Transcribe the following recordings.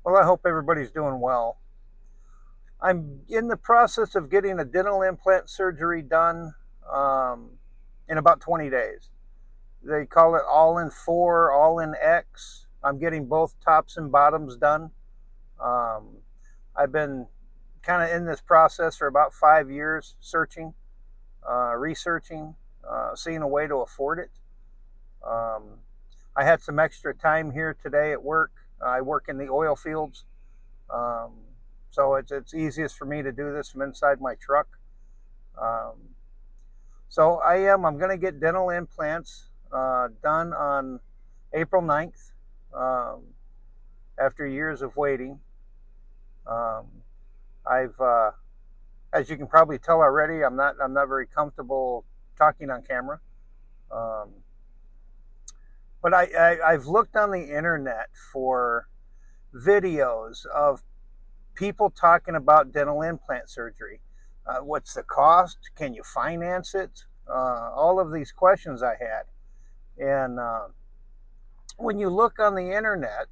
Well, I hope everybody's doing well. I'm in the process of getting a dental implant surgery done in about 20 days. They call it all in four, all in X. I'm getting both tops and bottoms done. Um, I've been kind of in this process for about 5 years, searching, researching, seeing a way to afford it. Um, I had some extra time here today at work. I work in the oil fields. Um, so it's easiest for me to do this from inside my truck. Um, so I'm going to get dental implants done on April 9th after years of waiting. Um, I've, as you can probably tell already, I'm not very comfortable talking on camera. Um, but I've looked on the internet for videos of people talking about dental implant surgery. What's the cost? Can you finance it? All of these questions I had. And when you look on the internet,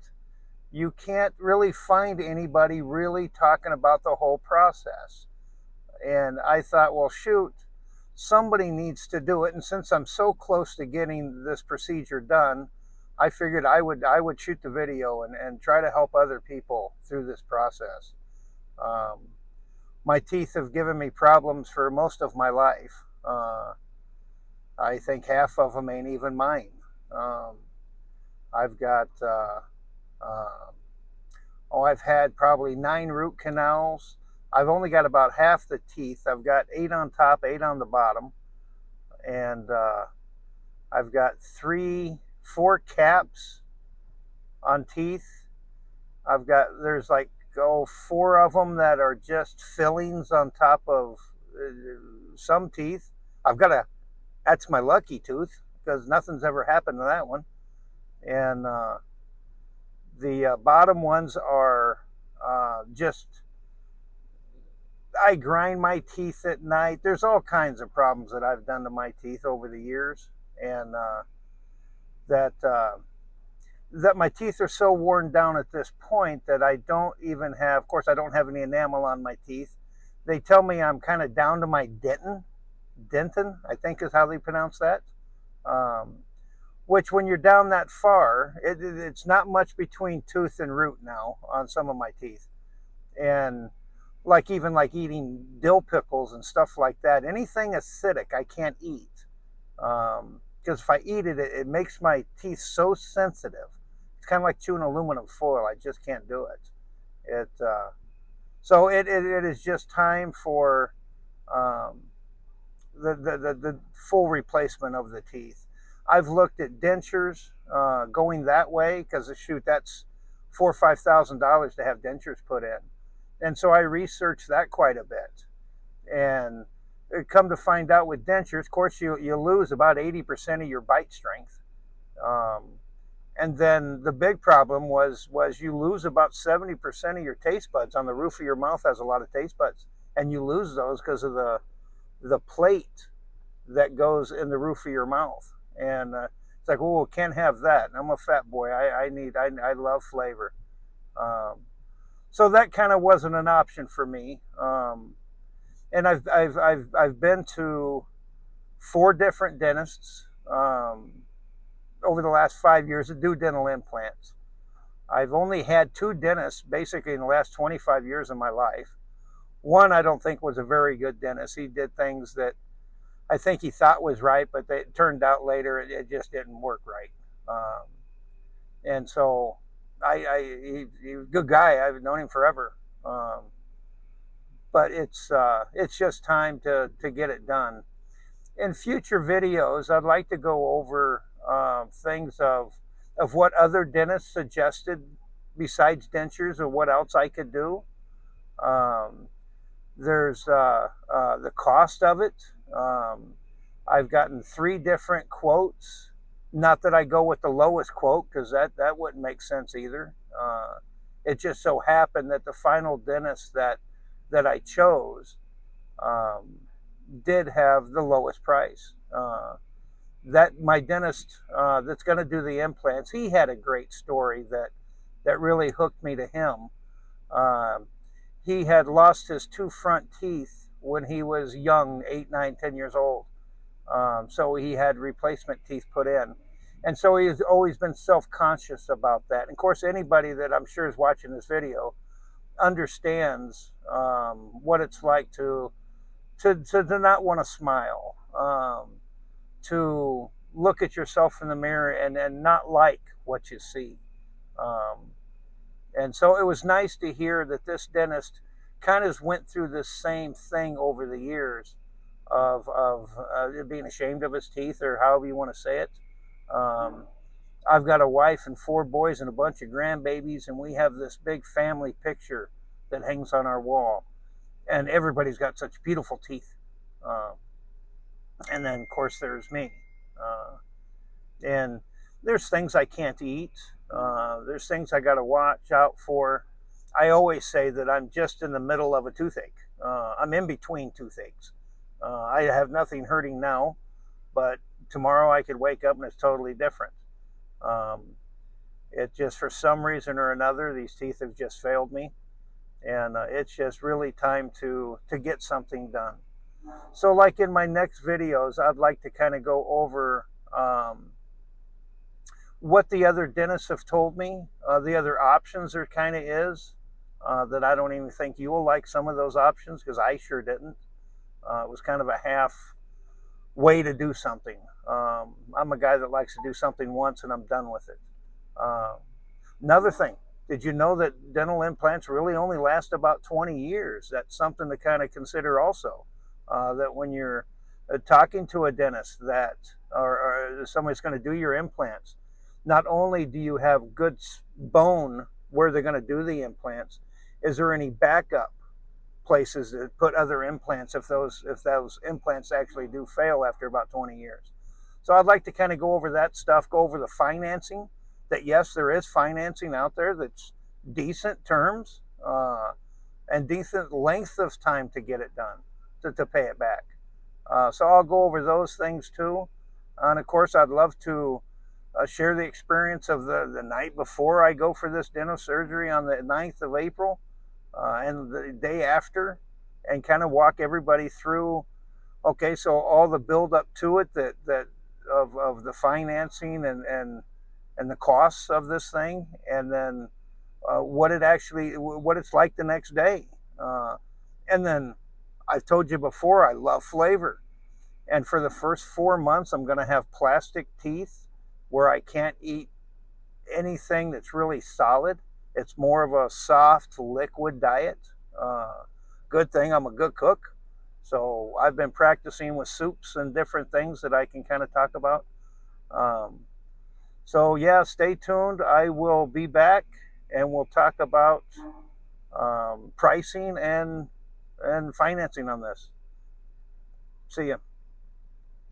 you can't really find anybody really talking about the whole process. And I thought, well, shoot, somebody needs to do it. And since I'm so close to getting this procedure done, I figured I would shoot the video and try to help other people through this process. Um, my teeth have given me problems for most of my life. I think half of them ain't even mine. Um, I've got, I've had probably 9 root canals. I've only got about half the teeth. I've got 8 on top, 8 on the bottom. And I've got 4 caps on teeth. There's like, 4 of them that are just fillings on top of some teeth. That's my lucky tooth because nothing's ever happened to that one. And the bottom ones are just, I grind my teeth at night. There's all kinds of problems that I've done to my teeth over the years. And that, that my teeth are so worn down at this point that I don't even have, of course, I don't have any enamel on my teeth. They tell me I'm kind of down to my dentin, I think is how they pronounce that. Um, which, when you're down that far, it's not much between tooth and root now on some of my teeth. And even like eating dill pickles and stuff like that, anything acidic I can't eat. Because if I eat it, it makes my teeth so sensitive. It's kind of like chewing aluminum foil. I just can't do it. So it is just time for um, the full replacement of the teeth. I've looked at dentures going that way because shoot, that's $4,000 or $5,000 to have dentures put in, and so I researched that quite a bit. And come to find out, with dentures, of course, you lose about 80% of your bite strength. And then the big problem was you lose about 70% of your taste buds. On the roof of your mouth has a lot of taste buds, and you lose those because of the plate that goes in the roof of your mouth. And it's like, oh, can't have that. And I'm a fat boy. I love flavor. Um, so that kind of wasn't an option for me. And I've been to 4 different dentists over the last 5 years to do dental implants. I've only had 2 dentists basically in the last 25 years of my life. One I don't think was a very good dentist. He did things that I think he thought was right, but it turned out later it just didn't work right. Um, and so he's a good guy. I've known him forever. But it's just time to get it done. In future videos, I'd like to go over things of what other dentists suggested besides dentures, or what else I could do. Um, there's the cost of it. I've gotten 3 different quotes. Not that I go with the lowest quote, because that wouldn't make sense either. It just so happened that the final dentist that I chose um, did have the lowest price. That my dentist that's going to do the implants, he had a great story that really hooked me to him. Um, he had lost his two front teeth when he was young, 8, 9, 10 years old. So he had replacement teeth put in. And so he's always been self-conscious about that. And of course, anybody that I'm sure is watching this video understands what it's like to not want to smile, to look at yourself in the mirror and not like what you see. Um, and so it was nice to hear that this dentist kind of went through this same thing over the years of being ashamed of his teeth, or however you want to say it. Um, I've got a wife and 4 boys and a bunch of grandbabies, and we have this big family picture that hangs on our wall. And everybody's got such beautiful teeth. Uh, and then, of course, there's me. Uh, and there's things I can't eat. There's things I got to watch out for. I always say that I'm just in the middle of a toothache. I'm in between toothaches. I have nothing hurting now, but tomorrow I could wake up and it's totally different. Um, it just, for some reason or another, these teeth have just failed me, and it's just really time to get something done. So, like in my next videos, I'd like to kind of go over what the other dentists have told me, the other options there kind of is. That I don't even think you will like some of those options, because I sure didn't. It was kind of a half way to do something. I'm a guy that likes to do something once and I'm done with it. Uh, Another thing, did you know that dental implants really only last about 20 years? That's something to kind of consider also. That when you're talking to a dentist or somebody's going to do your implants, not only do you have good bone where they're going to do the implants, is there any backup places that put other implants if those implants actually do fail after about 20 years. So I'd like to kind of go over that stuff, go over the financing, that yes, there is financing out there that's decent terms and decent length of time to get it done, to pay it back. So I'll go over those things too. And of course, I'd love to share the experience of the night before I go for this dental surgery on the 9th of April. And the day after, and kind of walk everybody through. Okay, so all the build up to it, that of the financing and the costs of this thing, and then what it's like the next day. And then I've told you before, I love flavor, and for the first 4 months, I'm going to have plastic teeth where I can't eat anything that's really solid. It's more of a soft liquid diet. Good thing I'm a good cook. So I've been practicing with soups and different things that I can kind of talk about. So yeah, stay tuned. I will be back and we'll talk about pricing and financing on this. See ya.